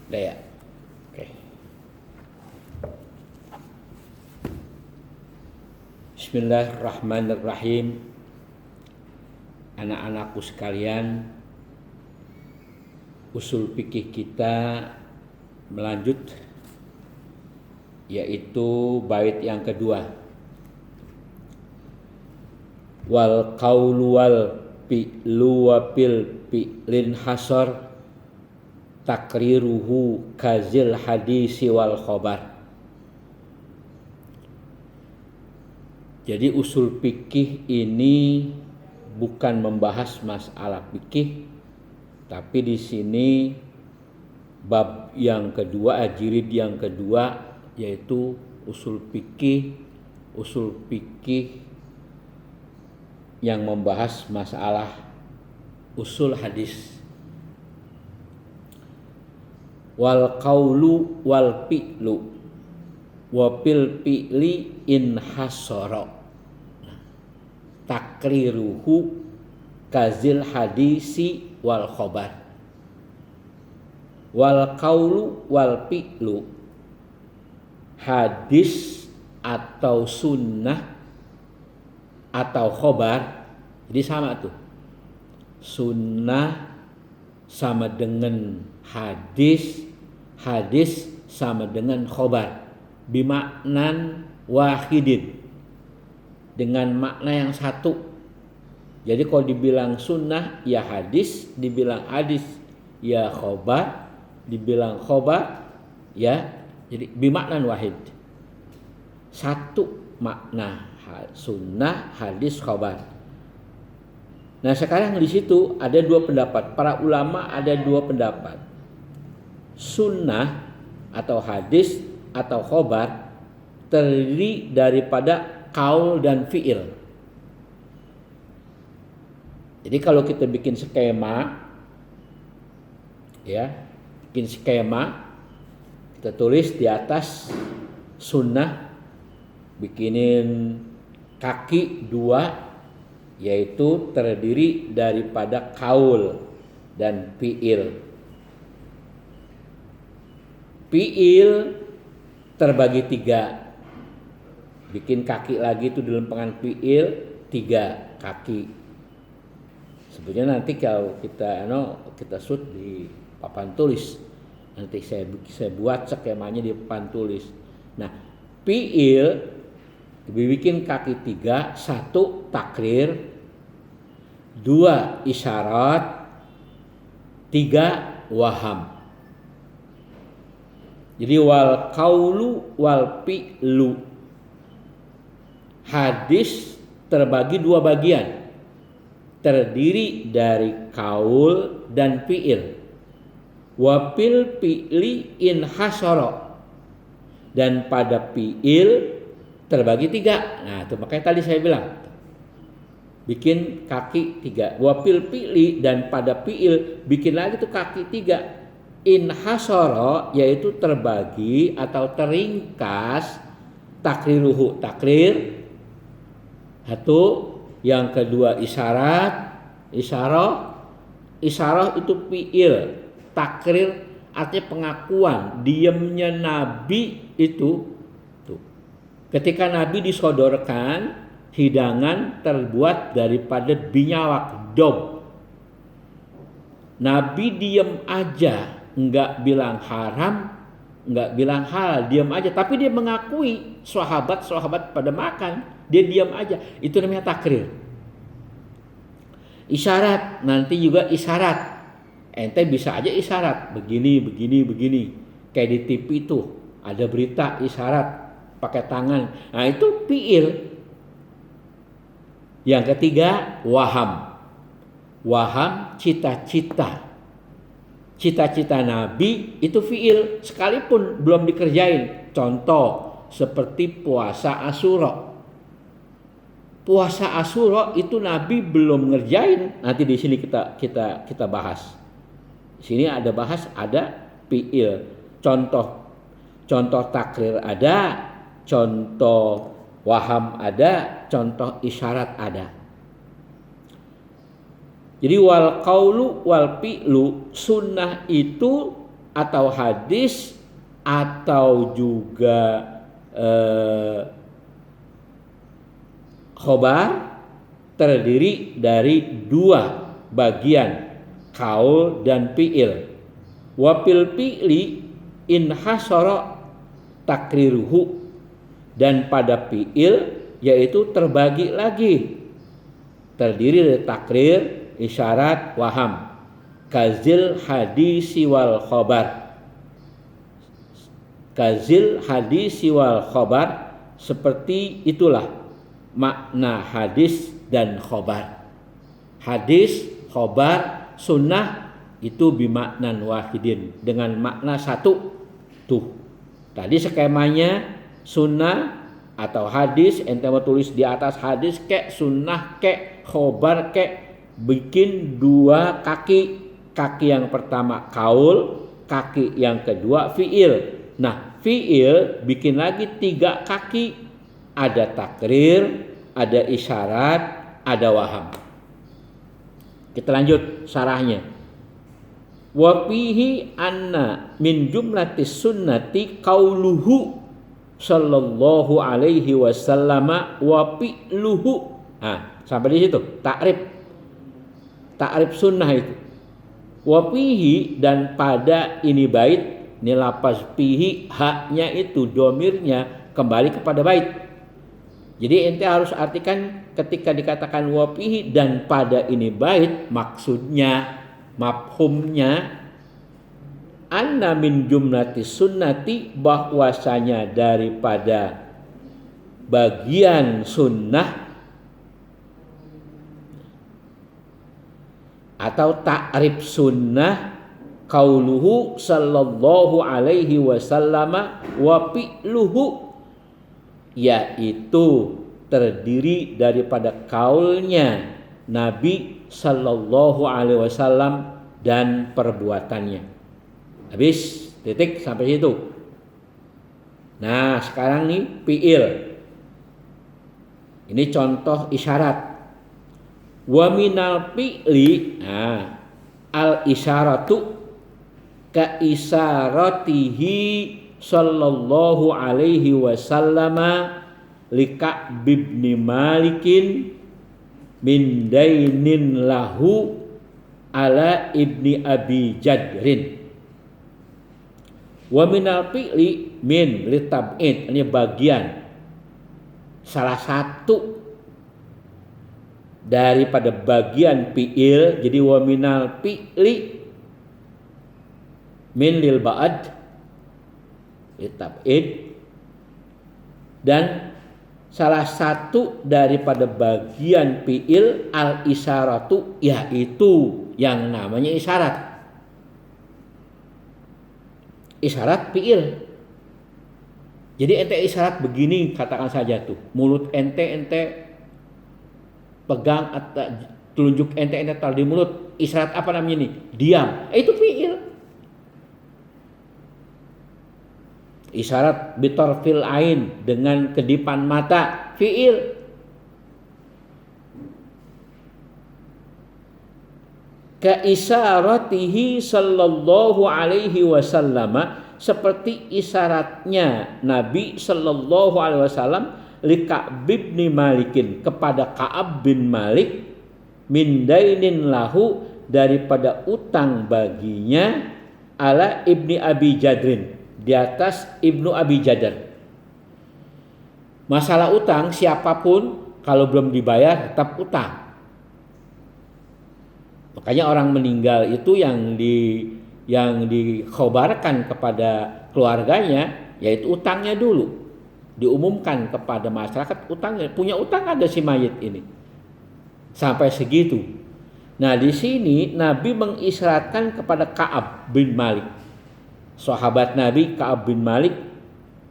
Udah ya? Oke. Bismillahirrahmanirrahim. Anak-anakku sekalian, usul fikih kita melanjut, yaitu bait yang kedua. Wal qaulu wal fi'lu wa fil fi'lin hasar takriruhu kazil hadisi wal khobar. Jadi usul fikih ini bukan membahas masalah fikih, tapi di sini bab yang kedua, jilid yang kedua, yaitu usul fikih yang membahas masalah usul hadis. Wal qaulu wal fi'lu wa fil fi'li in hasara takriruhu kazil hadisi wal khobar. Wal qaulu wal fi'lu, hadis atau sunnah atau khobar, jadi sama tuh. Sunnah sama dengan hadis, hadis sama dengan khobar, bimaknan wahidin, dengan makna yang satu. Jadi kalau dibilang sunnah ya hadis, dibilang hadis ya khobar, dibilang khobar ya, jadi bimaknan wahid, satu makna, sunnah, hadis, khobar. Nah sekarang di situ ada dua pendapat. Para ulama ada dua pendapat. Sunnah atau hadis atau khobar terdiri daripada qaul dan fi'il. Jadi kalau kita bikin skema, ya, bikin skema, kita tulis di atas sunnah, bikinin kaki dua, yaitu terdiri daripada qaul dan fi'il. Fi'il terbagi tiga. Bikin kaki lagi itu di lempengan fi'il, tiga kaki. Sebenarnya nanti kalau kita shoot di papan tulis, nanti saya buat skemanya di papan tulis. Nah, fi'il dibikin kaki tiga, satu takrir, dua isyarat, tiga waham. Jadi wal qaulu wal fi'lu, hadis terbagi dua bagian, terdiri dari qaul dan fi'il. Wa fil fi'li in hasara, dan pada fi'il terbagi tiga. Nah itu makanya tadi saya bilang bikin kaki tiga. Wa fil fi'li, dan pada fi'il bikin lagi tuh kaki tiga. In hasara, yaitu terbagi atau teringkas, takriruhu takrir, satu. Yang kedua isyarah itu fi'il, takrir artinya pengakuan, diamnya Nabi itu tuh. Ketika Nabi disodorkan hidangan terbuat daripada binyawak dob, Nabi diam aja, enggak bilang haram, enggak bilang halal, diam aja, tapi dia mengakui sahabat pada makan, dia diam aja, itu namanya takrir. Isyarat, nanti juga isyarat, ente bisa aja isyarat begini, kayak di TV itu ada berita isyarat pakai tangan, nah itu fi'il. Yang ketiga waham, cita-cita Nabi itu fi'il sekalipun belum dikerjain. Contoh seperti puasa Asyura. Puasa Asyura itu Nabi belum ngerjain. Nanti di sini kita bahas. Di sini ada bahas, ada fi'il. Contoh takrir ada, contoh waham ada, contoh isyarat ada. Jadi wal qaulu wal fi'lu, sunnah itu atau hadis atau juga khobar terdiri dari dua bagian, kaul dan fi'il. Wa fil fi'li in hasara takriruhu, dan pada fi'il yaitu terbagi lagi, terdiri dari takrir, isyarat, waham. Kazil hadisi wal khobar, kazil hadisi wal khobar, seperti itulah makna hadis dan khobar. Hadis, khobar, sunnah itu bimaknan wahidin, dengan makna satu. Tuh tadi skemanya, sunnah atau hadis, ente mau tulis di atas hadis kek, sunnah kek, khobar kek, bikin dua kaki. Kaki yang pertama kaul, kaki yang kedua fi'il. Nah, fi'il bikin lagi tiga kaki, ada takrir, ada isyarat, ada waham. Kita lanjut syarahnya. Wa fihi anna min jumlatis sunnati qauluhu sallallahu alaihi wasallam wa fi'luhu. Nah, sampai di situ takrif sunnah itu. Wa fihi, dan pada ini bait, ini lafaz fihi, haknya itu domirnya kembali kepada bait. Jadi ente harus artikan ketika dikatakan wa fihi dan pada ini bait, maksudnya, mafhumnya, anna min jumlati sunnati, bahwasanya daripada bagian sunnah atau ta'rif sunnah, qauluhu sallallahu alaihi wasallam wa fi'luhu, yaitu terdiri daripada kaulnya Nabi sallallahu alaihi wasallam dan perbuatannya. Habis, titik sampai situ. Nah, sekarang nih fi'il. Ini contoh isyarat. Wa minal fi'li, nah, al isyaratu ka isyaratihi sallallahu alaihi wasallama li Ka'b bin Malikin min dainin lahu ala ibni Abi Jadrin. Wa minal fi'li, min litab'id, ini bagian, salah satu daripada bagian fi'il. Jadi wa minal fi'li, min lil ba'd, litab'id, dan salah satu daripada bagian fi'il al isyaratu, yaitu yang namanya isyarat. Isyarat fi'il. Jadi ente isyarat begini, katakan saja tuh, mulut ente pegang atau telunjuk ente taruh di mulut, isyarat apa namanya ini? Diam. Itu fi'il. Isyarat bitarfil ain, dengan kedipan mata, fi'il. Ka isyaratihi sallallahu alaihi wasallam, seperti isyaratnya Nabi sallallahu alaihi wasallam li Ka'b bin Malikin, kepada Ka'ab bin Malik, min dainin lahu, daripada utang baginya, ala ibni Abi Jadrin, di atas ibnu Abi Jadr. Masalah utang, siapapun kalau belum dibayar tetap utang. Makanya orang meninggal itu yang dikhobarkan kepada keluarganya, yaitu utangnya dulu. Diumumkan kepada masyarakat utangnya, punya utang ada si mayit ini. Sampai segitu. Nah, di sini Nabi mengisyaratkan kepada Ka'ab bin Malik. Sahabat Nabi Ka'ab bin Malik,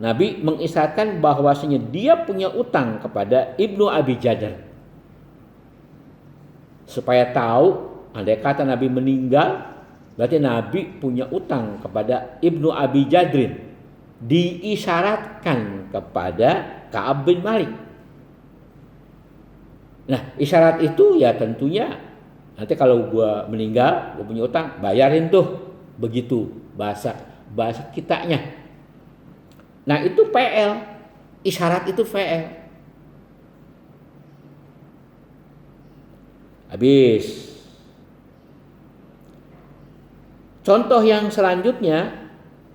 Nabi mengisyaratkan bahwasanya dia punya utang kepada Ibnu Abi Jadr. Supaya tahu, andai kata Nabi meninggal, berarti Nabi punya utang kepada Ibnu Abi Jadrin. Diisyaratkan kepada Ka'ab bin Malik. Nah, isyarat itu ya tentunya nanti kalau gue meninggal, gue punya utang, bayarin tuh. Begitu bahasa kitanya. Nah, itu PL. Isyarat itu VL. Habis. Contoh yang selanjutnya,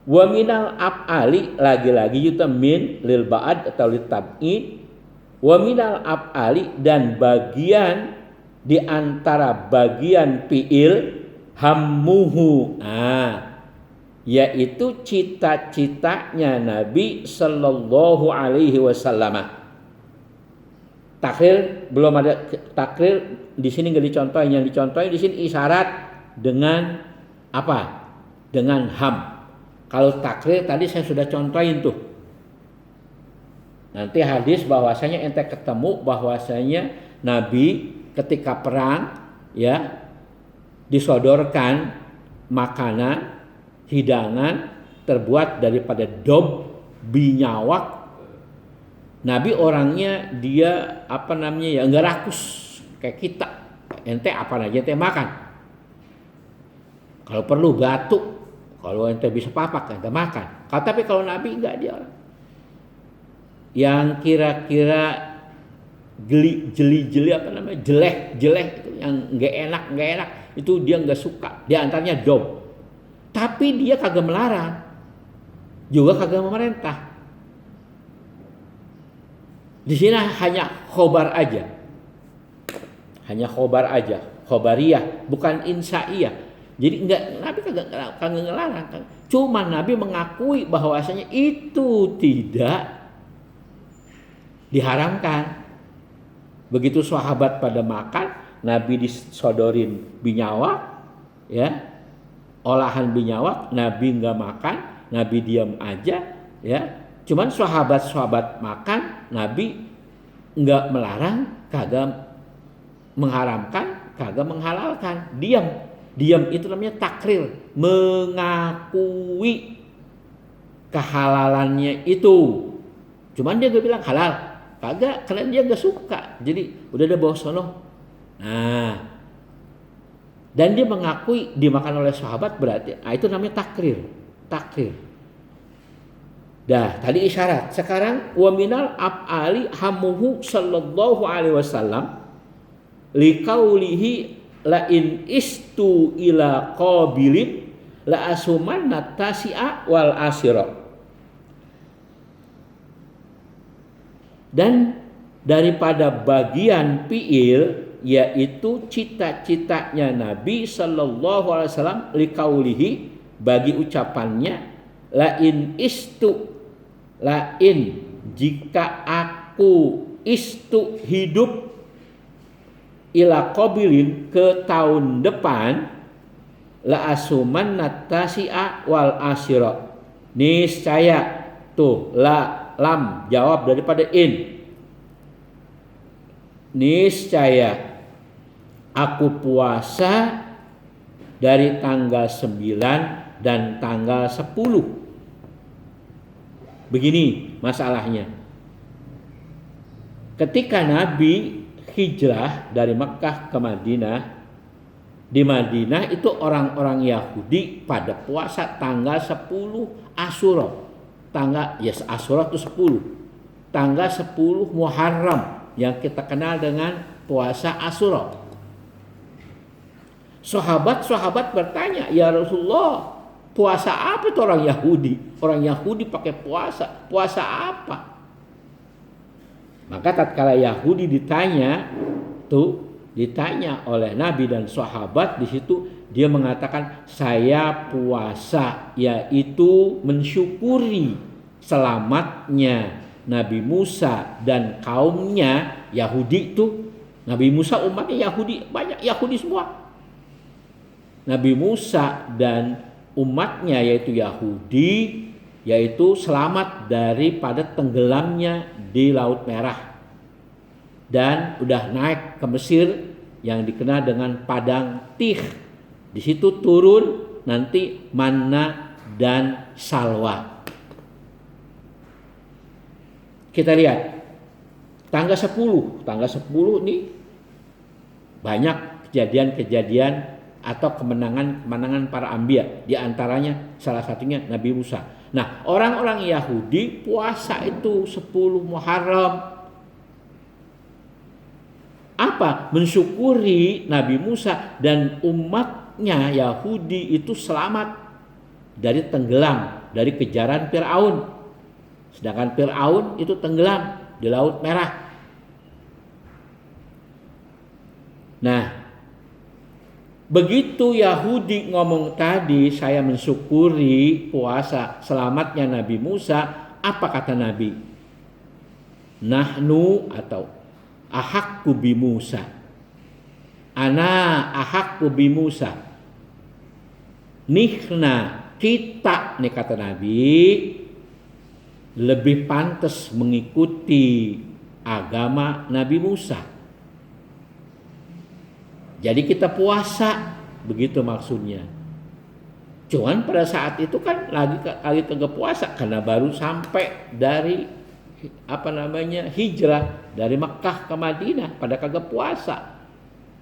wa minal af'ali, lagi-lagi yuta min lil ba'ad atau lil tab'id. Wa minal af'ali, dan bagian di antara bagian fi'il hammuhu. Yaitu cita-citanya Nabi sallallahu alaihi wasallam. Takrir belum ada, takrir di sini nggak dicontohin. Yang dicontohin di sini isyarat dengan apa? Dengan ham. Kalau takrir tadi saya sudah contohin tuh. Nanti hadis bahwasanya ente ketemu bahwasanya Nabi ketika perang ya disodorkan makanan hidangan terbuat daripada dob binyawak. Nabi orangnya dia ya enggak rakus kayak kita. Ente apa aja ente makan. Kalau perlu batu, kalau ente bisa papak ente makan. Tapi kalau Nabi enggak, dia orang yang kira-kira jeli jelek itu yang enggak enak itu dia enggak suka. Di antaranya dob. Tapi dia kagak melarang, juga kagak memerintah. Di sini hanya khobar aja, khobariyah, bukan insaiyah. Jadi Nabi kagak ngelarang, cuma Nabi mengakui bahwasanya itu tidak diharamkan. Begitu sahabat pada makan, Nabi disodorin binyawak, ya. Olahan binyawak, Nabi nggak makan, Nabi diam aja, ya. Cuman sahabat-sahabat makan, Nabi nggak melarang, kagak mengharamkan, kagak menghalalkan, diam itu namanya takrir, mengakui kehalalannya itu. Cuman dia nggak bilang halal, kagak, karena dia nggak suka, jadi udah ada bawa sono. Nah. Dan dia mengakui dimakan oleh sahabat, berarti itu namanya takrir. Dah, tadi isyarat. Sekarang wa minal af'ali hammuhu sallallahu alaihi wasallam liqaulihi la in istu ila qabilin la asumanna tasi'a wal asyira. Dan daripada bagian fi'il, yaitu cita-citanya Nabi sallallahu alaihi wasallam liqaulihi, bagi ucapannya lain jika aku istu hidup ila qabilin ke tahun depan la asuman natasi'a wal asyira, niscaya tuh lam jawab daripada in, niscaya aku puasa dari tanggal 9 dan tanggal 10. Begini masalahnya. Ketika Nabi hijrah dari Mekkah ke Madinah, di Madinah itu orang-orang Yahudi pada puasa tanggal 10 Asyura. Asyura itu 10. Tanggal 10 Muharram yang kita kenal dengan puasa Asyura. Sahabat-sahabat bertanya, "Ya Rasulullah, puasa apa itu orang Yahudi? Orang Yahudi pakai puasa apa?" Maka tatkala Yahudi ditanya oleh Nabi dan sahabat, di situ dia mengatakan, "Saya puasa yaitu mensyukuri selamatnya Nabi Musa dan kaumnya." Yahudi itu, Nabi Musa umatnya Yahudi, banyak Yahudi semua. Nabi Musa dan umatnya yaitu Yahudi, yaitu selamat daripada tenggelamnya di Laut Merah dan udah naik ke Mesir yang dikenal dengan padang Tih. Di situ turun nanti manna dan salwa. Kita lihat tanggal 10 nih banyak kejadian-kejadian atau kemenangan para anbiya, di antaranya salah satunya Nabi Musa. Nah, orang-orang Yahudi puasa itu 10 Muharram. Apa? Mensyukuri Nabi Musa dan umatnya Yahudi itu selamat dari tenggelam, dari kejaran Fir'aun. Sedangkan Fir'aun itu tenggelam di Laut Merah. Nah, begitu Yahudi ngomong tadi, saya mensyukuri puasa selamatnya Nabi Musa, apa kata Nabi? Nahnu atau ahakku bi Musa. Ana ahakku bi Musa. Nihna, kita, nih kata Nabi, lebih pantas mengikuti agama Nabi Musa. Jadi kita puasa, begitu maksudnya. Cuman pada saat itu kan lagi kagak puasa karena baru sampai dari hijrah dari Mekkah ke Madinah, pada kagak puasa.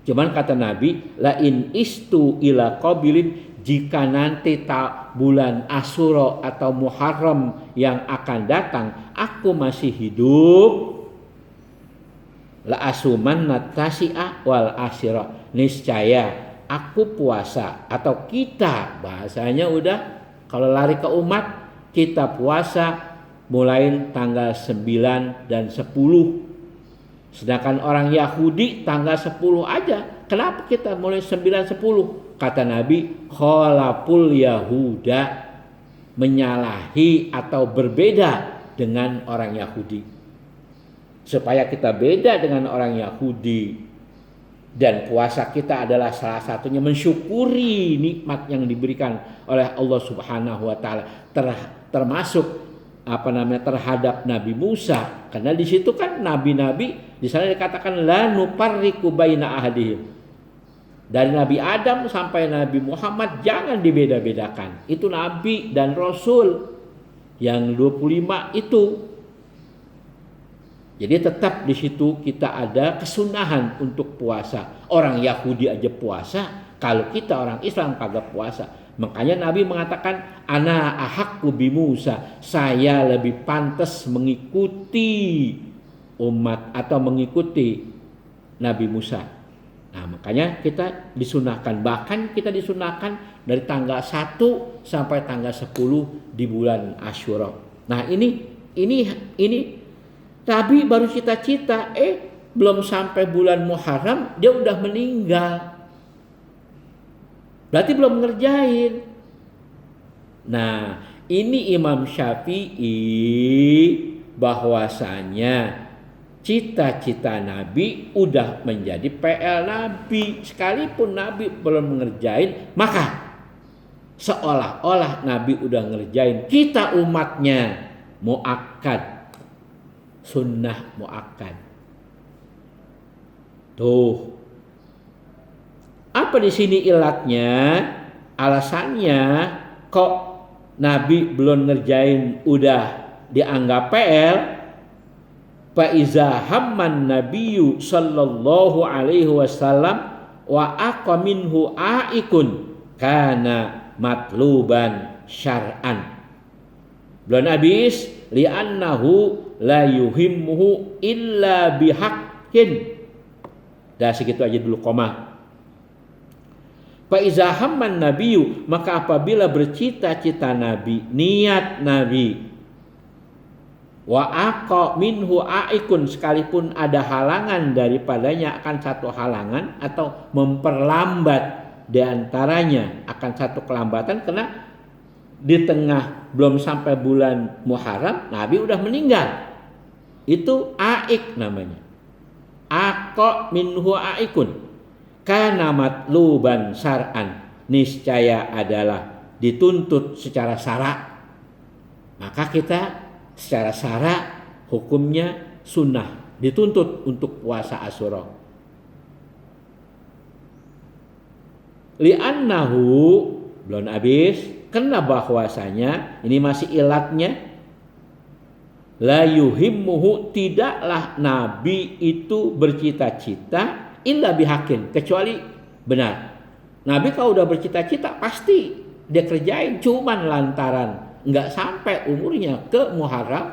Cuman kata Nabi, la in istu ila qabilin, jika nanti bulan Asyura atau Muharram yang akan datang aku masih hidup, la asuman natasi'a wal asyira, niscaya aku puasa, atau kita bahasanya udah kalau lari ke umat, kita puasa mulai tanggal 9 dan 10. Sedangkan orang Yahudi tanggal 10 aja. Kenapa kita mulai 9 10? Kata Nabi, khalaful Yahuda, menyalahi atau berbeda dengan orang Yahudi. Supaya kita beda dengan orang Yahudi, dan puasa kita adalah salah satunya mensyukuri nikmat yang diberikan oleh Allah Subhanahu wa taala, termasuk terhadap Nabi Musa, karena di situ kan nabi-nabi di sana dikatakan la nufarriqu baina ahadihim. Dari Nabi Adam sampai Nabi Muhammad jangan dibeda-bedakan. Itu nabi dan rasul yang 25 itu. Jadi tetap di situ kita ada kesunahan untuk puasa. Orang Yahudi aja puasa, kalau kita orang Islam kagak puasa. Makanya Nabi mengatakan, ana ahakku bi Musa, saya lebih pantas mengikuti umat atau mengikuti Nabi Musa. Nah, makanya kita disunahkan, bahkan kita disunahkan dari tanggal 1 sampai tanggal 10 di bulan Asyura. Nah, ini Nabi baru cita-cita, belum sampai bulan Muharram dia udah meninggal. Berarti belum ngerjain. Nah, ini Imam Syafi'i bahwasanya cita-cita Nabi udah menjadi PL Nabi. Sekalipun Nabi belum ngerjain, maka seolah-olah Nabi udah ngerjain. Kita umatnya muakkad, sunnah muakkad. Tuh. Apa di sini ilatnya? Alasannya kok Nabi belum ngerjain udah dianggap PL? Fa iza hamman nabiyyu sallallahu alaihi wasallam wa aqaminhu aikun kana matluban syar'an. Belum habis, li'annahu la yuhimmuhu illa bihaqqin. Dah segitu aja dulu koma. Fa iza hamman nabiyyu, maka apabila bercita-cita Nabi, niat Nabi, wa aqa minhu aikun, sekalipun ada halangan daripadanya, akan satu halangan atau memperlambat diantaranya akan satu kelambatan, karena di tengah belum sampai bulan Muharram Nabi udah meninggal. Itu aik namanya. Aqa minhu aikun kana matluban syar'an, niscaya adalah dituntut secara syara'. Maka kita secara syara' hukumnya sunnah, dituntut untuk puasa Asyura. Li'annahu, belum habis, karena bahwasanya ini masih ilatnya, la yuhimmuhu, tidaklah Nabi itu bercita-cita illa bihaqqin, kecuali benar. Nabi kalau udah bercita-cita pasti dia kerjain, cuman lantaran nggak sampai umurnya ke Muharram,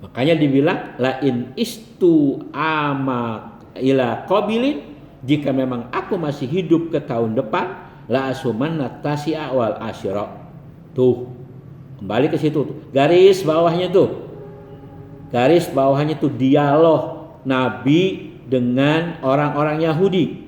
makanya dibilang lain istu ama ila qabilin, jika memang aku masih hidup ke tahun depan, la asuman tasi'a wal asyra. Tuh, kembali ke situ tuh. Garis bawahnya tuh dialog Nabi dengan orang-orang Yahudi.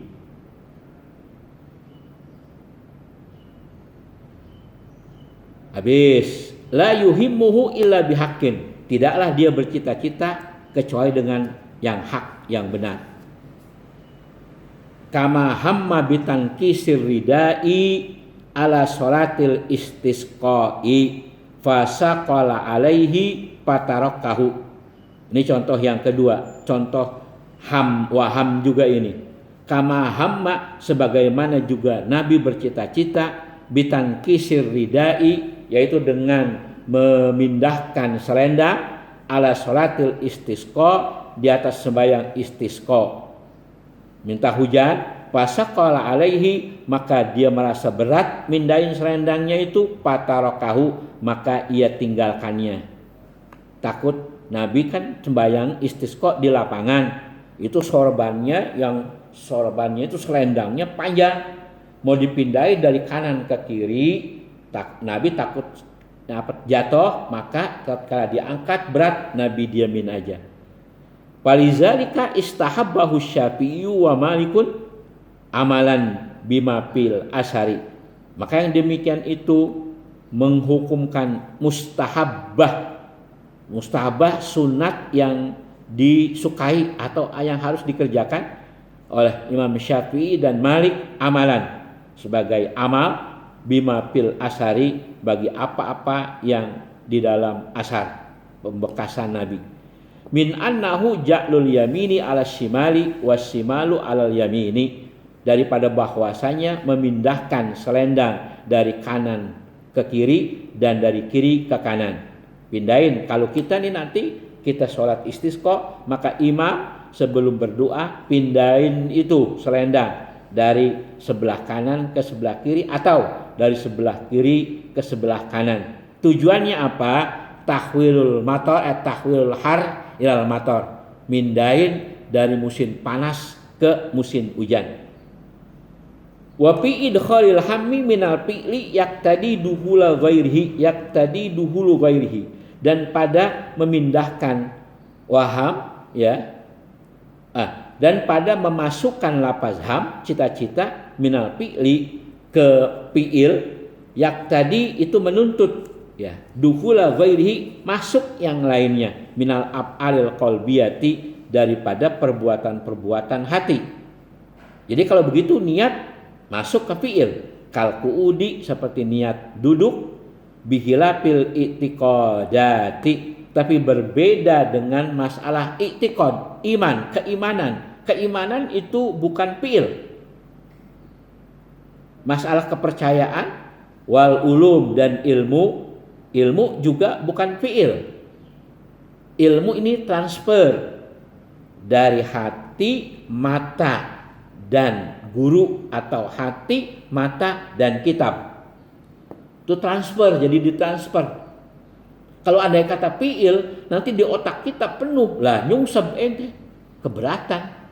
Habis, la yuhimmuhu illa bihaqqin. Tidaklah dia bercita-cita kecuali dengan yang hak, yang benar. Kama hamma bitankisir ridai ala sholatil istisqai fasaqala alaihi patarakahu. Ini contoh yang kedua, contoh waham juga ini. Kama hamma, sebagaimana juga Nabi bercita-cita bitankisir ridai, yaitu dengan memindahkan selendang ala sholatil istisqa, di atas sembahyang istisqa, minta hujan, fasaqala alaihi, maka dia merasa berat mindahin selendangnya itu, patarakahu, maka ia tinggalkannya. Takut, Nabi kan sembahyang istisqa di lapangan, itu sorbannya itu selendangnya panjang, mau dipindahin dari kanan ke kiri, Nabi takut dapat jatuh, maka tatkala diangkat berat, Nabi diamin aja. Walizalika istahabbahu Syafi'i wa Malikun amalan bima fil asyari. Maka yang demikian itu menghukumkan mustahabah sunat yang disukai atau yang harus dikerjakan oleh Imam Syafi'i dan Malik, amalan sebagai amal bima fil asyari, bagi apa-apa yang di dalam asar, pembekasan Nabi. Min annahu ja'lul yamini ala shimali wassimalu alal yamini, daripada bahwasanya memindahkan selendang dari kanan ke kiri dan dari kiri ke kanan. Pindahin, kalau kita nih nanti kita sholat istisqa, maka imam sebelum berdoa pindahin itu selendang dari sebelah kanan ke sebelah kiri atau dari sebelah kiri ke sebelah kanan. Tujuannya apa? Tahwilul matar, tahwilul har ilal matar, mindahin dari musim panas ke musim hujan. Wa fi idkhalil hammi minal fi'li yaqtadi duhula duhulu ghairihi, dan pada memindahkan waham, ya, dan pada memasukkan lafaz ham, cita-cita, minal fi'li ke fi'il, yaqtadi itu menuntut, ya, duhula ghairihi, masuk yang lainnya, minal af'alil qalbiyati, daripada perbuatan-perbuatan hati. Jadi kalau begitu niat masuk ke fi'il, kal qu'udi, seperti niat duduk, bihilafil i'tiqadati, tapi berbeda dengan masalah i'tiqad, iman, keimanan itu bukan fi'il. Masalah kepercayaan, wal ulum, dan ilmu juga bukan fi'il. Ilmu ini transfer dari hati, mata, dan guru, atau hati, mata, dan kitab. Itu transfer, jadi ditransfer. Kalau ada kata fi'il, nanti di otak kita penuh lah, nyungsep keberatan.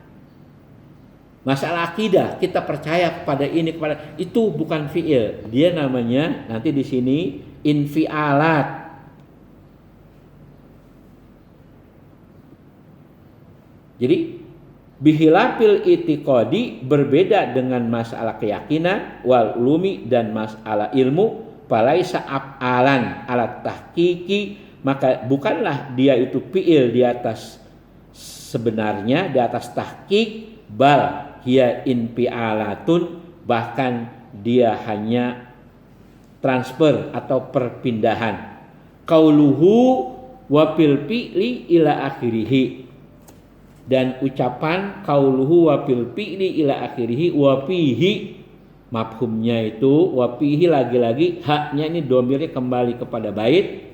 Masalah akidah, kita percaya kepada ini, kepada itu, bukan fi'il. Dia namanya nanti di sini infialat. Jadi bihilafil itiqadi, berbeda dengan masalah keyakinan, wal ulumi, dan masalah ilmu, falaisa af'alan alat tahqiqi, maka bukanlah dia itu fi'il di atas sebenarnya, di atas tahqiq, bal hiya infialatun, bahkan dia hanya transfer atau perpindahan. Qauluhu wa fil fi'li ila akhirih, dan ucapan qauluhu wa fil fi'li ila akhirih, wa fihi, mafhumnya itu wa fihi, lagi-lagi haknya ini domirnya kembali kepada bait,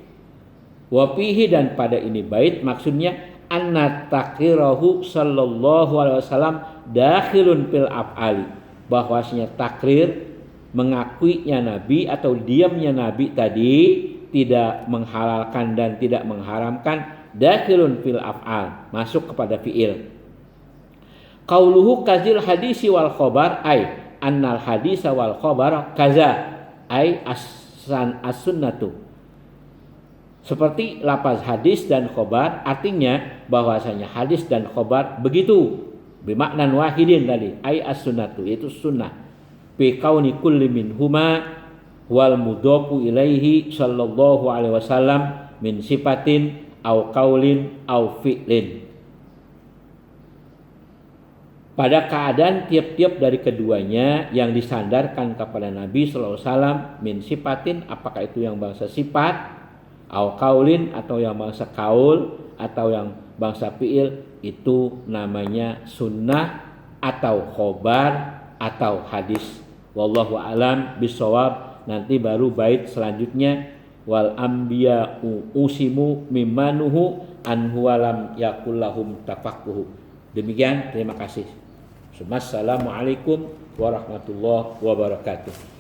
wa fihi, dan pada ini bait, maksudnya anna takhirahu sallallahu alaihi wasallam dakhilun fil af'ali, bahwasanya takrir mengakuinya Nabi atau diamnya Nabi tadi tidak menghalalkan dan tidak mengharamkan, dakhilun fil af'al, masuk kepada fi'il. Qauluhu kazil hadisi wal khobar ay annal hadisa wal khobar kaza ay as-sunnatu. Seperti lafaz hadis dan khobar, artinya bahwasanya hadis dan khobar begitu, bimaknan wahidin tadi, ay as-sunnatu, yaitu sunnah. Bi kauni kulli minhuma wal mudhafu ilaihi sallallahu alaihi wasallam min sifatin au qaulin au fi'lin. Pada keadaan tiap-tiap dari keduanya yang disandarkan kepada Nabi sallallahu alaihi wasallam min sifatin, apakah itu yang bangsa sifat, au qaulin atau yang bangsa kaul, atau yang bangsa fi'il, itu namanya sunnah atau khobar atau hadis. Wallahu alam bisawab. Nanti baru bait selanjutnya, wal anbiya usimu mimmanuhu anhu walam yakullahum tafaqquhu. Demikian, terima kasih. Assalamualaikum warahmatullahi wabarakatuh.